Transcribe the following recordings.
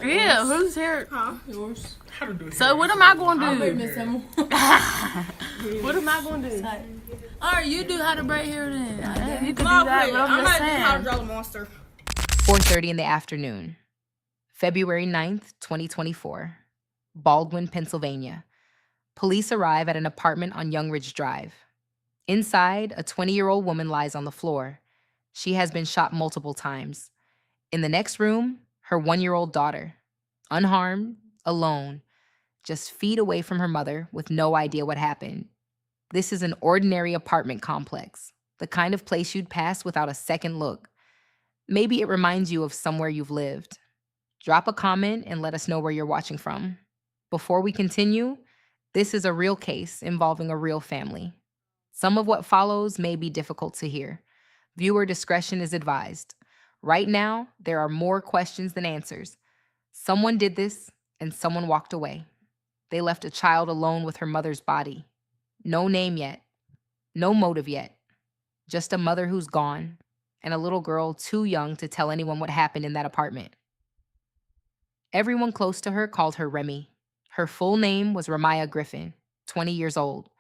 Yeah, whose hair? Huh? Yours. So what am I going to do? What am I going to do? All right, you do how to braid hair then. You can do that, but I'm just saying. How to draw the monster. 4:30 in the afternoon, February 9th, 2024, Baldwin, Pennsylvania. Police arrive at an apartment on Young Ridge Drive. Inside, a 20-year-old woman lies on the floor. She has been shot multiple times. In the next room, her 1-year-old daughter, unharmed, alone, just feet away from her mother with no idea what happened. This is an ordinary apartment complex, the kind of place you'd pass without a second look. Maybe it reminds you of somewhere you've lived. Drop a comment and let us know where you're watching from. Before we continue, this is a real case involving a real family. Some of what follows may be difficult to hear. Viewer discretion is advised. Right now, there are more questions than answers. Someone did this, and someone walked away. They left a child alone with her mother's body. No name yet. No motive yet. Just a mother who's gone, and a little girl too young to tell anyone what happened in that apartment. Everyone close to her called her Remy. Her full name was RaMiah Griffin, 20 years old.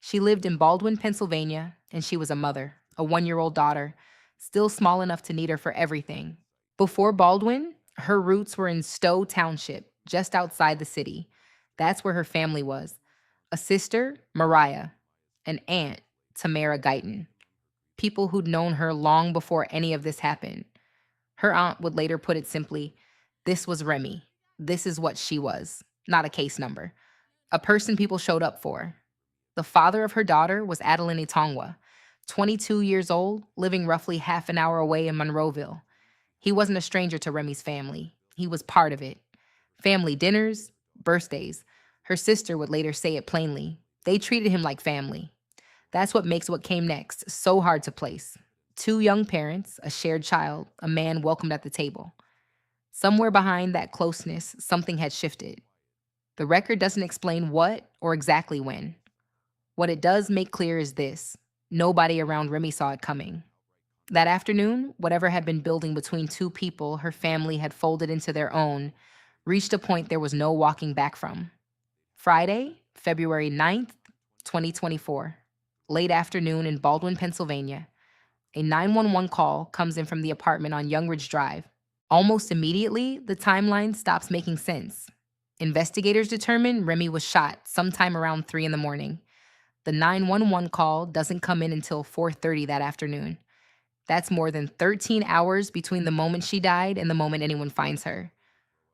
She lived in Baldwin, Pennsylvania, and she was a mother, a 1-year-old daughter, still small enough to need her for everything. Before Baldwin, her roots were in Stowe Township, just outside the city. That's where her family was. A sister, Mariah, an aunt, Tamara Guyton. People who'd known her long before any of this happened. Her aunt would later put it simply, this was Remy. This is what she was, not a case number. A person people showed up for. The father of her daughter was Adelin Itongwa, 22 years old, living roughly half an hour away in Monroeville. He wasn't a stranger to Remy's family. He was part of it. Family dinners, birthdays. Her sister would later say it plainly. They treated him like family. That's what makes what came next so hard to place. 2 young parents, a shared child, a man welcomed at the table. Somewhere behind that closeness, something had shifted. The record doesn't explain what or exactly when. What it does make clear is this: nobody around Remy saw it coming. That afternoon, whatever had been building between 2 people her family had folded into their own, reached a point there was no walking back from. Friday, February 9th, 2024, late afternoon in Baldwin, Pennsylvania. A 911 call comes in from the apartment on Young Ridge Drive. Almost immediately, the timeline stops making sense. Investigators determine Remy was shot sometime around 3 in the morning. The 911 call doesn't come in until 4:30 that afternoon. That's more than 13 hours between the moment she died and the moment anyone finds her.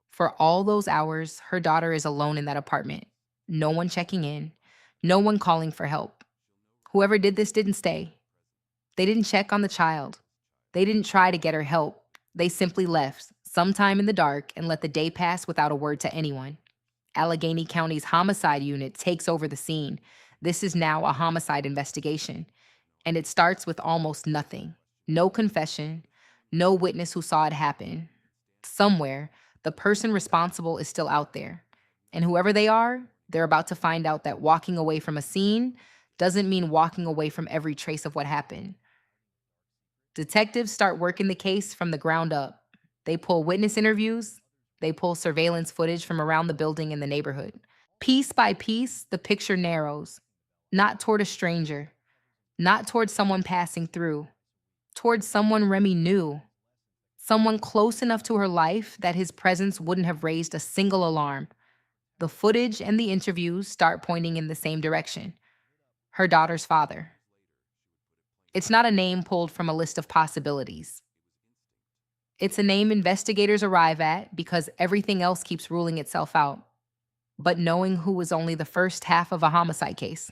For all those hours, her daughter is alone in that apartment. No one checking in, no one calling for help. Whoever did this didn't stay. They didn't check on the child. They didn't try to get her help. They simply left, sometime in the dark, and let the day pass without a word to anyone. Allegheny County's homicide unit takes over the scene. This is now a homicide investigation. And it starts with almost nothing. No confession, no witness who saw it happen. Somewhere, the person responsible is still out there. And whoever they are, they're about to find out that walking away from a scene doesn't mean walking away from every trace of what happened. Detectives start working the case from the ground up. They pull witness interviews. They pull surveillance footage from around the building and the neighborhood. Piece by piece, the picture narrows. Not toward a stranger. Not toward someone passing through. Towards someone Remy knew. Someone close enough to her life that his presence wouldn't have raised a single alarm. The footage and the interviews start pointing in the same direction. Her daughter's father. It's not a name pulled from a list of possibilities. It's a name investigators arrive at because everything else keeps ruling itself out. But knowing who is only the first half of a homicide case.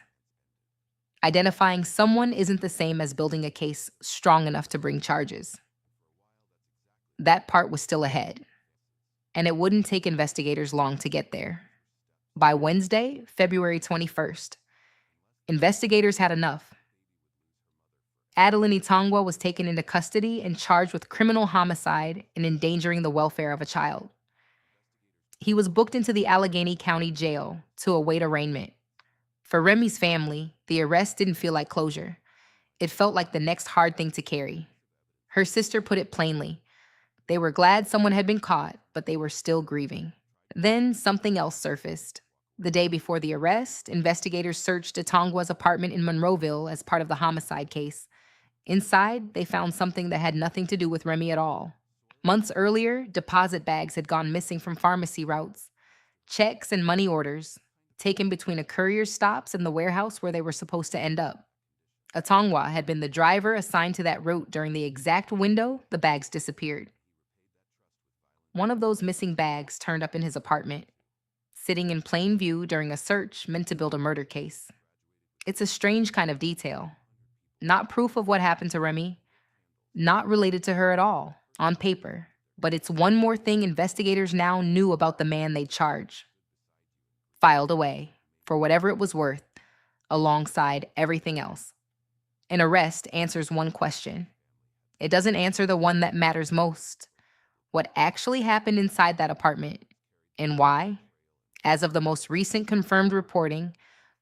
Identifying someone isn't the same as building a case strong enough to bring charges. That part was still ahead. And it wouldn't take investigators long to get there. By Wednesday, February 21st, investigators had enough. Adelin Itongwa was taken into custody and charged with criminal homicide and endangering the welfare of a child. He was booked into the Allegheny County jail to await arraignment. For Remy's family, the arrest didn't feel like closure. It felt like the next hard thing to carry. Her sister put it plainly. They were glad someone had been caught, but they were still grieving. Then something else surfaced. The day before the arrest, investigators searched Itongwa's apartment in Monroeville as part of the homicide case. Inside, they found something that had nothing to do with Remy at all. Months earlier, deposit bags had gone missing from pharmacy routes. Checks and money orders, taken between a courier's stops and the warehouse where they were supposed to end up. Itongwa had been the driver assigned to that route during the exact window the bags disappeared. One of those missing bags turned up in his apartment, sitting in plain view during a search meant to build a murder case. It's a strange kind of detail. Not proof of what happened to Remy, not related to her at all, on paper, but it's one more thing investigators now knew about the man they'd charge. Filed away, for whatever it was worth, alongside everything else. An arrest answers one question. It doesn't answer the one that matters most. What actually happened inside that apartment, and why? As of the most recent confirmed reporting,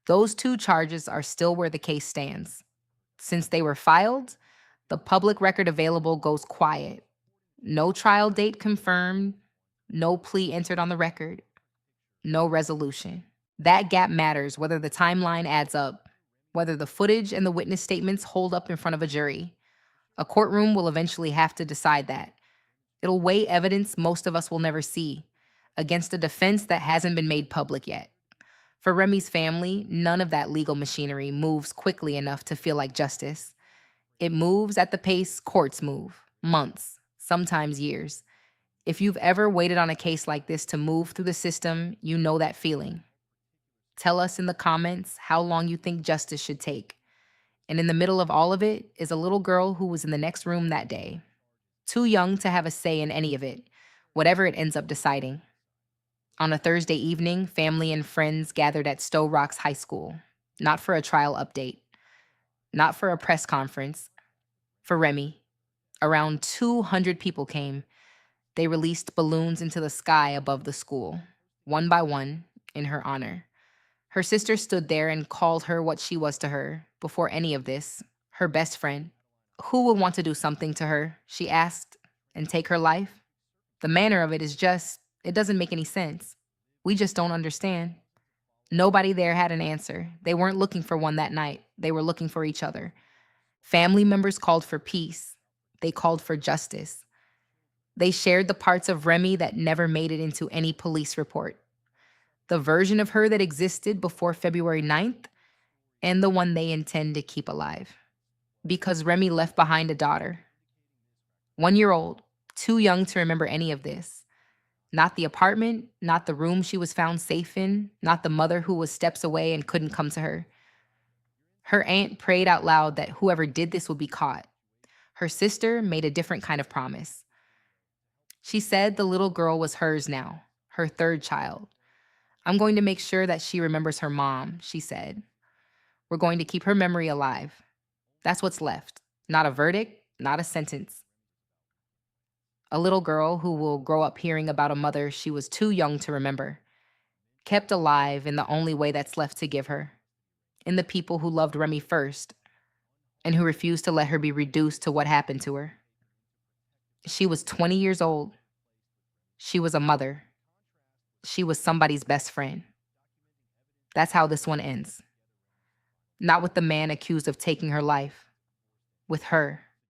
those two charges are still where the case stands. Since they were filed, the public record available goes quiet. No trial date confirmed, no plea entered on the record, no resolution. That gap matters whether the timeline adds up, whether the footage and the witness statements hold up in front of a jury. A courtroom will eventually have to decide that. It'll weigh evidence most of us will never see, against a defense that hasn't been made public yet. For Remy's family, none of that legal machinery moves quickly enough to feel like justice. It moves at the pace courts move, months, sometimes years. If you've ever waited on a case like this to move through the system, you know that feeling. Tell us in the comments how long you think justice should take. And in the middle of all of it is a little girl who was in the next room that day. Too young to have a say in any of it, whatever it ends up deciding. On a Thursday evening, family and friends gathered at Stowe Rocks High School, not for a trial update, not for a press conference, for Remy. Around 200 people came. They released balloons into the sky above the school, one by one, in her honor. Her sister stood there and called her what she was to her before any of this, her best friend. Who would want to do something to her, she asked, and take her life? The manner of it is just, it doesn't make any sense. We just don't understand. Nobody there had an answer. They weren't looking for one that night. They were looking for each other. Family members called for peace. They called for justice. They shared the parts of Remy that never made it into any police report. The version of her that existed before February 9th, and the one they intend to keep alive. Because Remy left behind a daughter. 1-year-old, too young to remember any of this. Not the apartment, not the room she was found safe in, not the mother who was steps away and couldn't come to her. Her aunt prayed out loud that whoever did this would be caught. Her sister made a different kind of promise. She said the little girl was hers now, her third child. I'm going to make sure that she remembers her mom, she said. We're going to keep her memory alive. That's what's left. Not a verdict, not a sentence. A little girl who will grow up hearing about a mother she was too young to remember. Kept alive in the only way that's left to give her. In the people who loved Remy first, and who refused to let her be reduced to what happened to her. She was 20 years old. She was a mother. She was somebody's best friend. That's how this one ends. Not with the man accused of taking her life. With her.